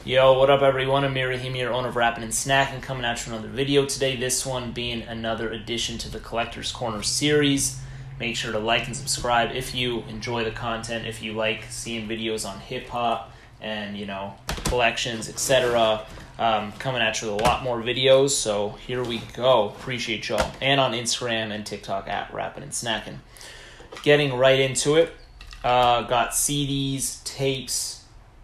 Yo, what up everyone? I'm Rahim here, owner of Rappin' and Snackin', coming at you with another video today. This one being another addition to the Collector's Corner series. Make sure to like and subscribe if you enjoy the content, if you like seeing videos on hip-hop and, collections, etc. Coming at you with a lot more videos, so here we go. Appreciate y'all. And on Instagram and TikTok at Rappin' and Snackin'. Getting right into it. Got CDs, tapes,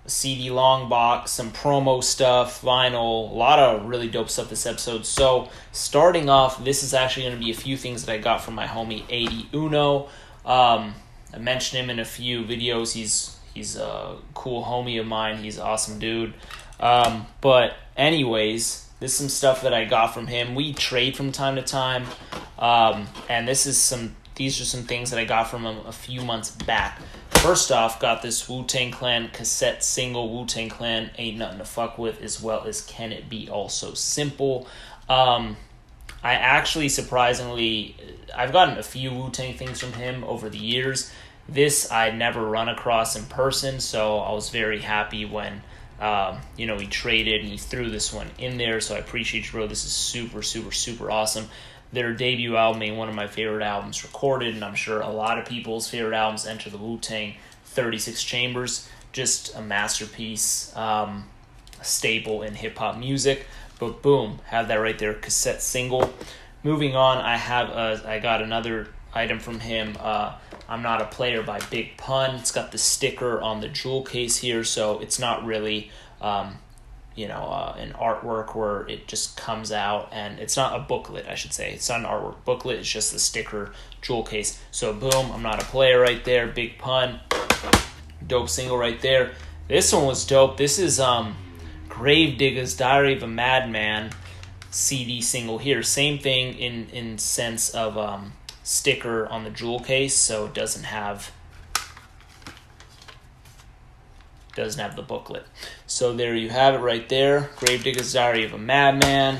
a CD long box, some promo stuff, vinyl, a lot of really dope stuff this episode. So starting off, this is actually going to be a few things that I got from my homie 80 Uno. I mentioned him in a few videos. He's a cool homie of mine. He's an awesome dude. But anyways, this is some stuff that I got from him. We trade from time to time, and these are some things that I got from him a few months back. First off, got this Wu-Tang Clan cassette single, Wu-Tang Clan Ain't Nothing to Fuck With, as well as Can It Be Also Simple. I actually, surprisingly, I've gotten a few Wu-Tang things from him over the years. This I'd never run across in person, so I was very happy when, he traded and he threw this one in there, so I appreciate you, bro. This is super, super, super awesome. Their debut album being one of my favorite albums recorded, and I'm sure a lot of people's favorite albums, Enter the Wu-Tang 36 Chambers. Just a masterpiece, a staple in hip-hop music. But boom, have that right there, cassette single. Moving on, I got another item from him, I'm Not a Player by Big Pun. It's got the sticker on the jewel case here, so it's not really an artwork where it just comes out, and it's not a booklet, I should say. It's not an artwork booklet, it's just the sticker jewel case. So boom, I'm Not a Player right there, Big Pun. Dope single right there. This one was dope. This is Gravedigger's Diary of a Madman CD single here. Same thing in sense of sticker on the jewel case, so it doesn't have the booklet. So there you have it right there. Gravedigger's Diary of a Madman.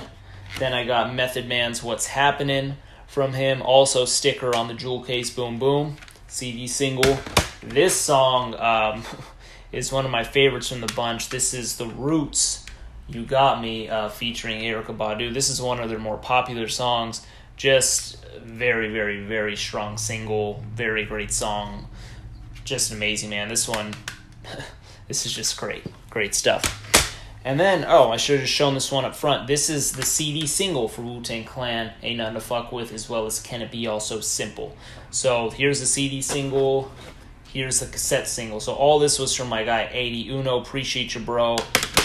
Then I got Method Man's What's Happening from him. Also sticker on the jewel case. Boom Boom. CD single. This song is one of my favorites from the bunch. This is The Roots, You Got Me, featuring Erykah Badu. This is one of their more popular songs. Just very, very, very strong single. Very great song. Just amazing, man. This one... This is just great stuff. And then, I should have just shown this one up front. This is the CD single for Wu-Tang Clan, Ain't Nothing to Fuck With, as well as Can It Be Also Simple. So here's the CD single, here's the cassette single. So all this was from my guy 80 Uno. Appreciate you, bro.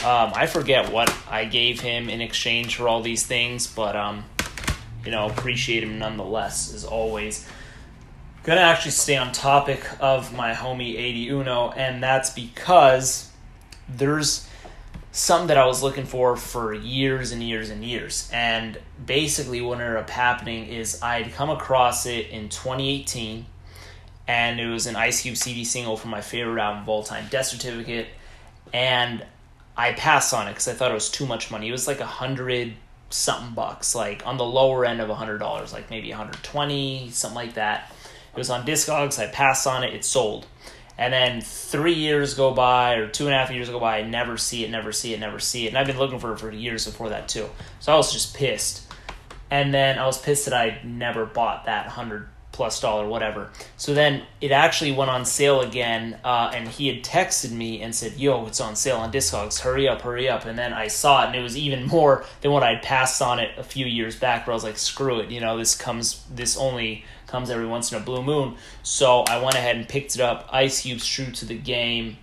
I forget what I gave him in exchange for all these things, but appreciate him nonetheless, as always. Gonna actually stay on topic of my homie 80 Uno, and that's because there's something that I was looking for years and years and years. And basically what ended up happening is I'd come across it in 2018, and it was an Ice Cube CD single from my favorite album of all time, Death Certificate, and I passed on it because I thought it was too much money. It was like $100-something bucks, like on the lower end of $100, like maybe $120, something like that. It was on Discogs. I passed on it. It sold. And then 3 years go by, or 2.5 years go by, I never see it. And I've been looking for it for years before that too. So I was just pissed. And then I was pissed that I never bought that $100+ whatever. So then it actually went on sale again, and he had texted me and said, yo, it's on sale on Discogs. Hurry up. And then I saw it, and it was even more than what I'd passed on it a few years back, where I was like, screw it. This only comes every once in a blue moon. So I went ahead and picked it up. Ice Cube's True to the Game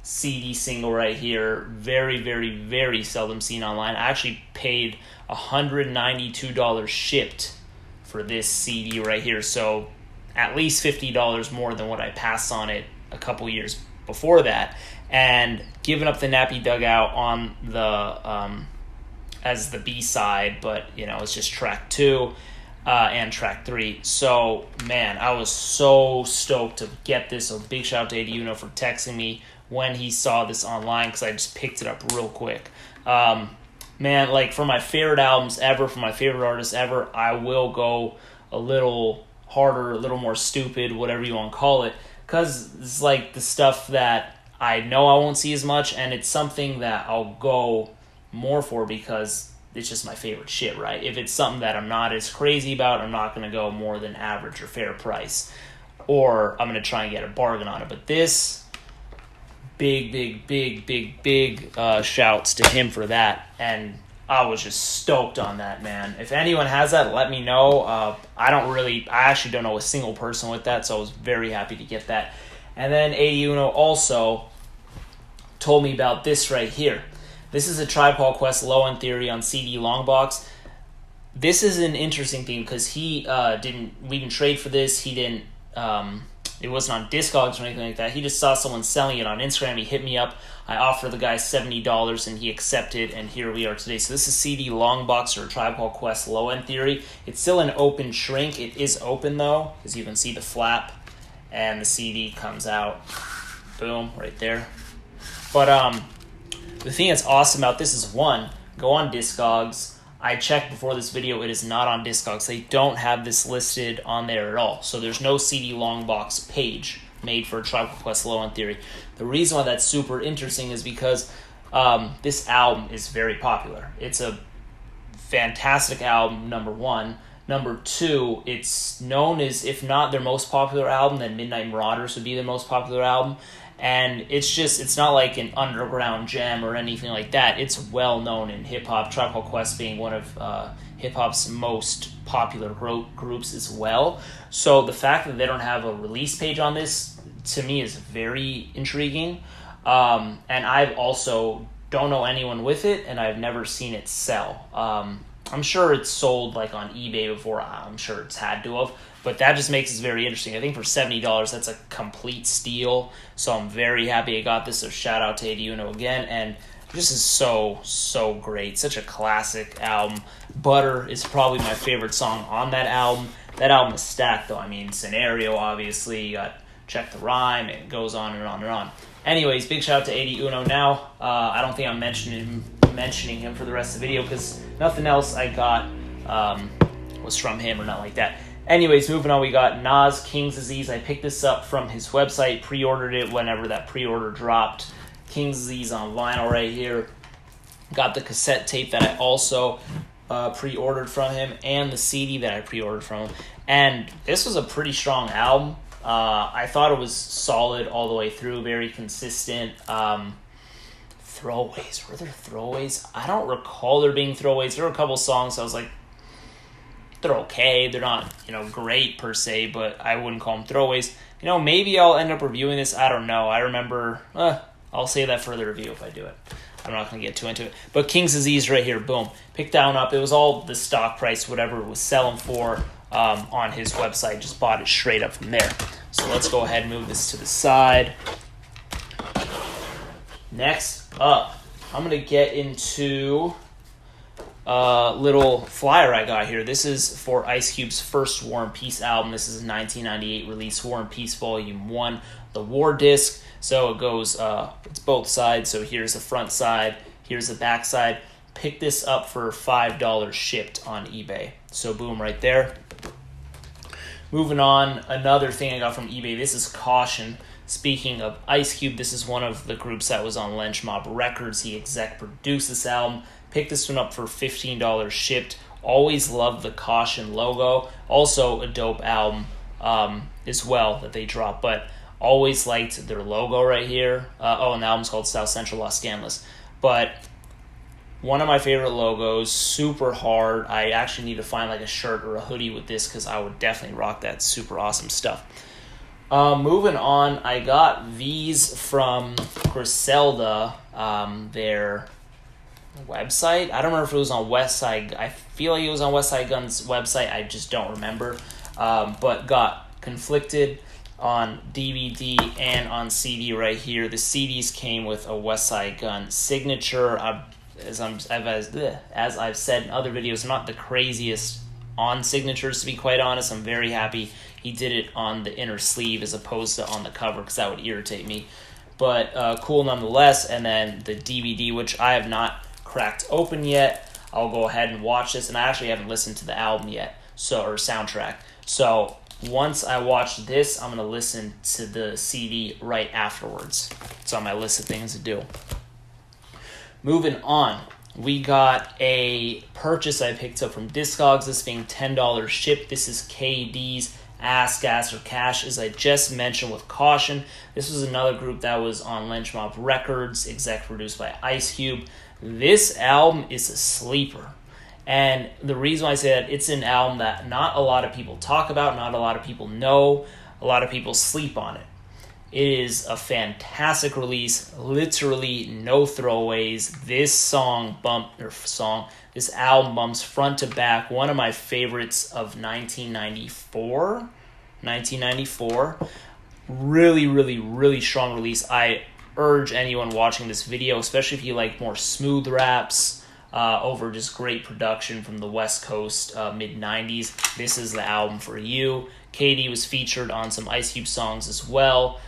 CD single right here. Very, very, very seldom seen online. I actually paid $192 shipped for this CD right here. So at least $50 more than what I passed on it a couple years before that. And giving up the Nappy Dugout on the as the B-side, but it's just track 2. And track 3. So, man, I was so stoked to get this. So, big shout out to 80 Uno for texting me when he saw this online, because I just picked it up real quick. Man, like, for my favorite albums ever, for my favorite artists ever, I will go a little harder, a little more stupid, whatever you want to call it, because it's like the stuff that I know I won't see as much, and it's something that I'll go more for because it's just my favorite shit, right? If it's something that I'm not as crazy about, I'm not going to go more than average or fair price. Or I'm going to try and get a bargain on it. But this, big shouts to him for that. And I was just stoked on that, man. If anyone has that, let me know. I actually don't know a single person with that, so I was very happy to get that. And then 81 also told me about this right here. This is a Tribe Called Quest Low End Theory on CD Longbox. This is an interesting thing because we didn't trade for this. He didn't, it wasn't on Discogs or anything like that. He just saw someone selling it on Instagram. He hit me up. I offered the guy $70 and he accepted, and here we are today. So this is CD Longbox or Tribe Called Quest Low End Theory. It's still an open shrink. It is open though, as you can see the flap, and the CD comes out. Boom, right there. But the thing that's awesome about this is, one, go on Discogs. I checked before this video, it is not on Discogs. They don't have this listed on there at all. So there's no CD Longbox page made for Tribe Called Quest Low End Theory. The reason why that's super interesting is because this album is very popular. It's a fantastic album, number one. Number two, it's known as, if not their most popular album, then Midnight Marauders would be their most popular album. And it's not like an underground gem or anything like that. It's well known in hip-hop, Tribe Called Quest being one of hip-hop's most popular groups as well. So the fact that they don't have a release page on this, to me, is very intriguing. And I've also don't know anyone with it, and I've never seen it sell. I'm sure it's sold like on eBay before. I'm sure it's had to have. But that just makes it very interesting. I think for $70, that's a complete steal. So I'm very happy I got this. So shout out to 81 again. And this is so great. Such a classic album. Butter is probably my favorite song on that album. That album is stacked though. I mean, Scenario, obviously. You got Check the Rhyme. It goes on and on and on. Anyways, big shout out to 81 now. I don't think I'm mentioning him for the rest of the video because nothing else I got was from him or not like that. Anyways, moving on, we got Nas Kings Disease. I picked this up from his website, pre-ordered it whenever that pre-order dropped. Kings Disease on vinyl right here. Got the cassette tape that I also pre-ordered from him, and the CD that I pre-ordered from him. And this was a pretty strong album. I thought it was solid all the way through, very consistent. Throwaways. Were there throwaways? I don't recall there being throwaways. There were a couple songs I was like, they're okay. They're not, great per se, but I wouldn't call them throwaways. Maybe I'll end up reviewing this. I don't know. I remember, I'll save that for the review if I do it. I'm not going to get too into it. But King's Disease right here, boom. Picked that one up. It was all the stock price, whatever it was selling for on his website. Just bought it straight up from there. So let's go ahead and move this to the side. Next up, I'm going to get into little flyer I got here. This is for Ice Cube's first War and Peace album. This is a 1998 release, War and Peace Volume 1, the War disc. So it goes, it's both sides. So here's the front side, here's the back side. Pick this up for $5 shipped on eBay. So boom, right there. Moving on, another thing I got from eBay. This is Caution. Speaking of Ice Cube, this is one of the groups that was on Lynch Mob Records. He exec produced this album. Picked this one up for $15 shipped. Always loved the Caution logo. Also a dope album as well that they dropped, but always liked their logo right here. And the album's called South Central Los Gambles. But one of my favorite logos, super hard. I actually need to find like a shirt or a hoodie with this because I would definitely rock that super awesome stuff. Moving on, I got these from Griselda, their website. I don't remember if it was on Westside. I feel like it was on Westside Gun's website. I just don't remember. But got Conflicted on DVD and on CD right here. The CDs came with a Westside Gun signature. As I've said in other videos, I'm not the craziest on signatures, to be quite honest. I'm very happy he did it on the inner sleeve as opposed to on the cover because that would irritate me. But cool nonetheless. And then the DVD, which I have not cracked open yet. I'll go ahead and watch this, and I actually haven't listened to the album yet, or soundtrack. So Once I watch this, I'm going to listen to the CD right afterwards. It's on my list of things to do. Moving on, we got a purchase I picked up from Discogs, this being $10 shipped. This is KD's Ass, Gas, or Cash, as I just mentioned with Caution. This was another group that was on Lynch Mob Records, exec produced by Ice Cube. This album is a sleeper. And the reason why I say that, it's an album that not a lot of people talk about, not a lot of people know, a lot of people sleep on it. It is a fantastic release, literally no throwaways. This this album bumps front to back, one of my favorites of 1994. Really, really, really strong release. I urge anyone watching this video, especially if you like more smooth raps, over just great production from the West Coast, mid-90s. This is the album for you. KD was featured on some Ice Cube songs as well,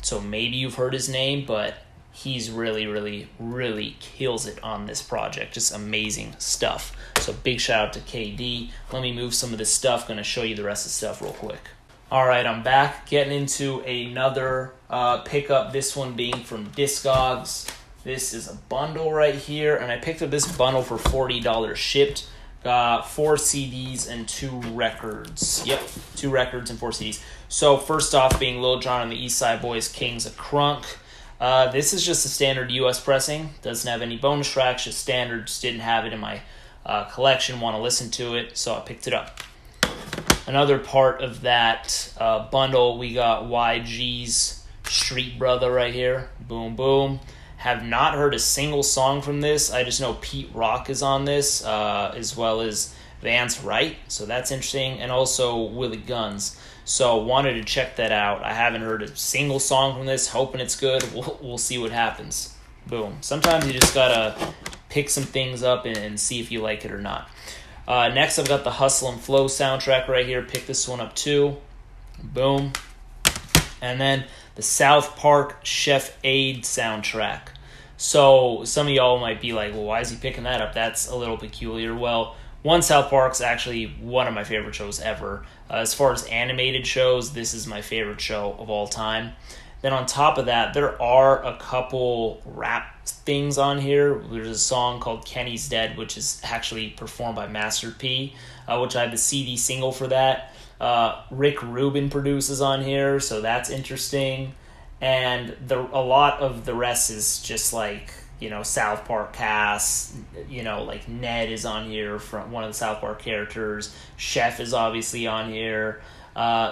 so maybe you've heard his name, but he's really, really, really kills it on this project. Just amazing stuff. So big shout out to KD. Let me move some of this stuff. Going to show you the rest of the stuff real quick. All right, I'm back. Getting into another pickup, this one being from Discogs. This is a bundle right here, and I picked up this bundle for $40 shipped. Got 4 CDs and 2 records. Yep, 2 records and 4 CDs. So first off, being Lil Jon and the East Side Boys, Kings of Crunk. This is just a standard US pressing. Doesn't have any bonus tracks, just standard. Just didn't have it in my collection, want to listen to it, so I picked it up. Another part of that bundle, we got YG's Street Brother right here. Boom, boom. Have not heard a single song from this. I just know Pete Rock is on this, as well as Vance Wright, so that's interesting, and also Willie Guns. So wanted to check that out. I haven't heard a single song from this. Hoping it's good. We'll see what happens. Boom. Sometimes you just gotta pick some things up and see if you like it or not. Next, I've got the Hustle and Flow soundtrack right here. Pick this one up too. Boom. And then the South Park Chef Aid soundtrack. So some of y'all might be like, well, why is he picking that up? That's a little peculiar. Well, South Park's actually one of my favorite shows ever. As far as animated shows, this is my favorite show of all time. Then on top of that, there are a couple rap things on here. There's a song called Kenny's Dead, which is actually performed by Master P, which I have the CD single for that. Rick Rubin produces on here, so that's interesting. And a lot of the rest is just like, South Park cast, like Ned is on here from one of the South Park characters. Chef is obviously on here.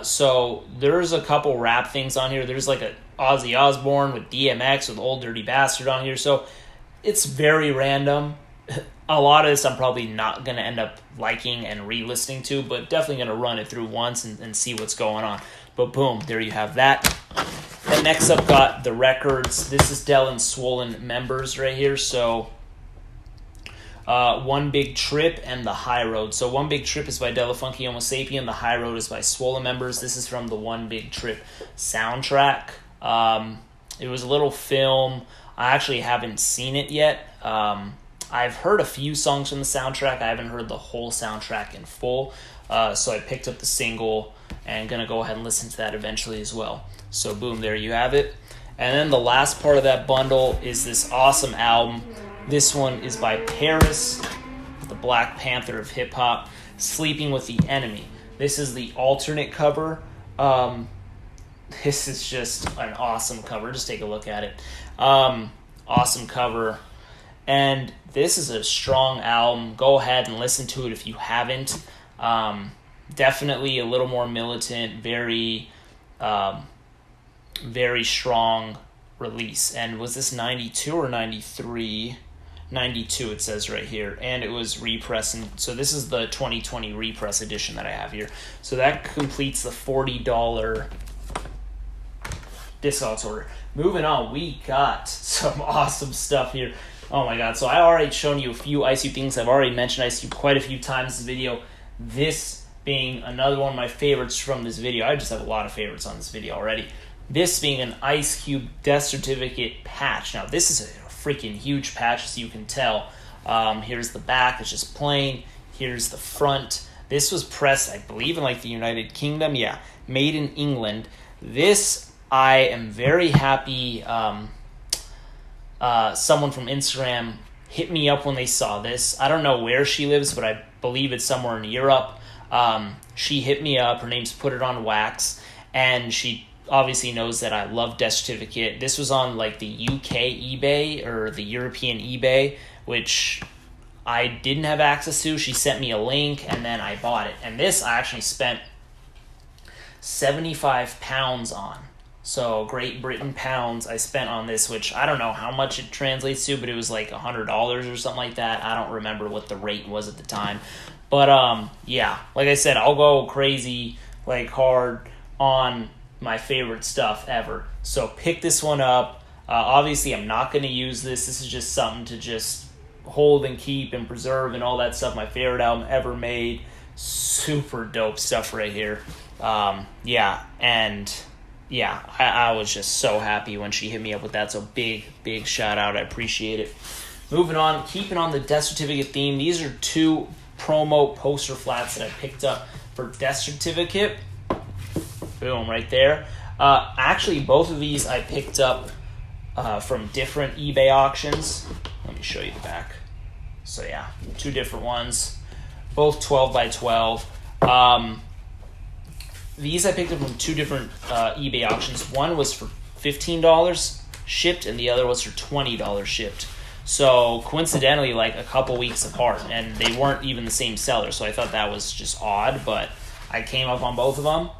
So there's a couple rap things on here. There's like a Ozzy Osbourne with DMX with Old Dirty Bastard on here. So it's very random. A lot of this I'm probably not going to end up liking and re-listening to, but definitely going to run it through once and see what's going on. But boom, there you have that. And next up got the records. This is Del and Swollen Members right here. So One Big Trip and The High Road. So One Big Trip is by Della Funky Homo Sapien. The High Road is by Swollen Members. This is from the One Big Trip soundtrack. It was a little film. I actually haven't seen it yet. I've heard a few songs from the soundtrack. I haven't heard the whole soundtrack in full. So I picked up the single and going to go ahead and listen to that eventually as well. So boom, there you have it. And then the last part of that bundle is this awesome album. This one is by Paris, the Black Panther of hip-hop, Sleeping with the Enemy. This is the alternate cover. This is just an awesome cover. Just take a look at it. Awesome cover. And this is a strong album. Go ahead and listen to it if you haven't. Definitely a little more militant, very strong release. And was this 92 or 93? 92 it says right here. And it was repressed. And so this is the 2020 repress edition that I have here. So that completes the $40 Discogs order. Moving on, we got some awesome stuff here. Oh my god, so I already shown you a few Ice Cube things. I've already mentioned Ice Cube quite a few times in this video. This being another one of my favorites from this video. I just have a lot of favorites on this video already. This being an Ice Cube death certificate patch. Now this is a freaking huge patch, as you can tell. Here's the back, it's just plain. Here's the front. This was pressed, I believe, in like the United Kingdom. Yeah, made in England. This, I am very happy. Someone from Instagram hit me up when they saw this. I don't know where she lives, but I believe it's somewhere in Europe. She hit me up. Her name's Put It On Wax, and she obviously knows that I love Death Certificate. This was on like the UK eBay or the European eBay, which I didn't have access to. She sent me a link, and then I bought it. And this I actually spent £75 on. So Great Britain pounds I spent on this, which I don't know how much it translates to, but it was like $100 or something like that. I don't remember what the rate was at the time. But yeah, like I said, I'll go crazy, like hard on my favorite stuff ever. So pick this one up. Obviously, I'm not going to use this. This is just something to just hold and keep and preserve and all that stuff. My favorite album ever made. Super dope stuff right here. Yeah, and yeah, I was just so happy when she hit me up with that. So big shout out. I appreciate it. Moving on, keeping on the Death Certificate theme. These are 2 promo poster flats that I picked up for Death Certificate. Boom, right there. Actually, both of these I picked up from different eBay auctions. Let me show you the back. So yeah, 2 different ones, both 12 by 12. These I picked up from 2 different eBay auctions. One was for $15 shipped, and the other was for $20 shipped. So coincidentally, like a couple weeks apart, and they weren't even the same seller. So I thought that was just odd, but I came up on both of them.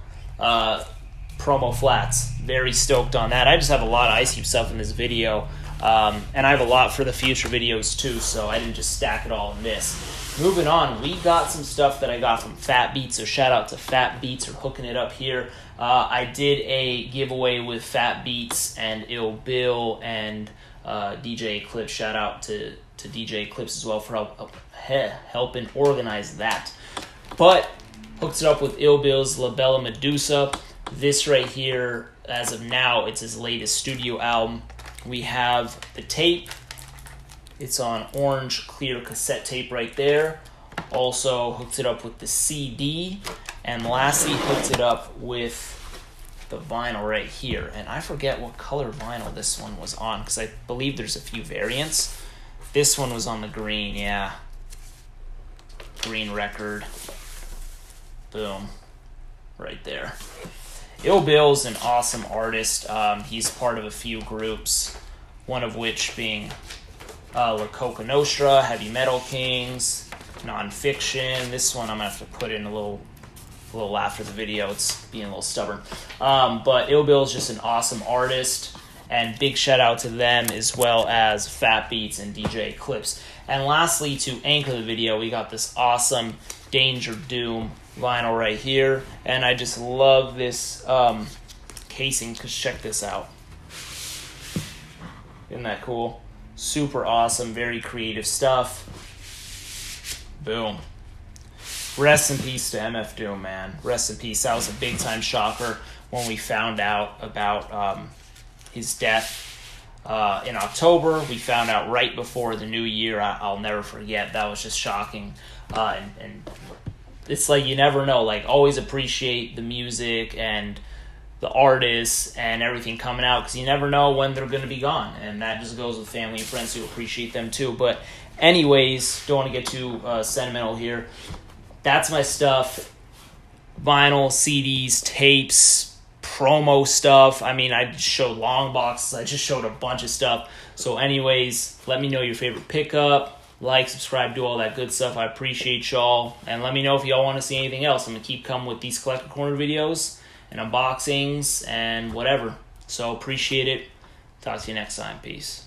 Promo flats, very stoked on that. I just have a lot of Ice Cube stuff in this video, and I have a lot for the future videos too, so I didn't just stack it all in this. Moving on, we got some stuff that I got from Fat Beats, so shout out to Fat Beats for hooking it up here. I did a giveaway with Fat Beats and Ill Bill and DJ Eclipse. Shout out to DJ Eclipse as well for helping organize that. But hooked it up with Ill Bill's La Bella Medusa. This right here, as of now, it's his latest studio album. We have the tape. It's on orange clear cassette tape right there. Also hooked it up with the CD. And lastly, hooked it up with the vinyl right here. And I forget what color vinyl this one was on, because I believe there's a few variants. This one was on the green, yeah. Green record. Boom. Right there. Ill Bill's an awesome artist. He's part of a few groups, one of which being La Coca Nostra, Heavy Metal Kings, Nonfiction. This one I'm going to have to put in a little after the video. It's being a little stubborn. But Ill Bill's just an awesome artist, and big shout out to them as well as Fat Beats and DJ Eclipse. And lastly, to anchor the video, we got this awesome Danger Doom vinyl right here, and I just love this casing, because check this out. Isn't that cool? Super awesome, very creative stuff. Boom. Rest in peace to MF Doom, man. Rest in peace. That was a big time shocker when we found out about his death in October. We found out right before the new year. I'll never forget. That was just shocking. And it's like you never know. Like, always appreciate the music and the artists and everything coming out, because you never know when they're going to be gone. And that just goes with family and friends who appreciate them too. But anyways, don't want to get too sentimental here. That's my stuff. Vinyl, CDs, tapes, promo stuff. I mean, I just showed long boxes. I just showed a bunch of stuff. So anyways, let me know your favorite pickup. Like, subscribe, do all that good stuff. I appreciate y'all. And let me know if y'all want to see anything else. I'm going to keep coming with these Collector Corner videos and unboxings and whatever. So appreciate it. Talk to you next time. Peace.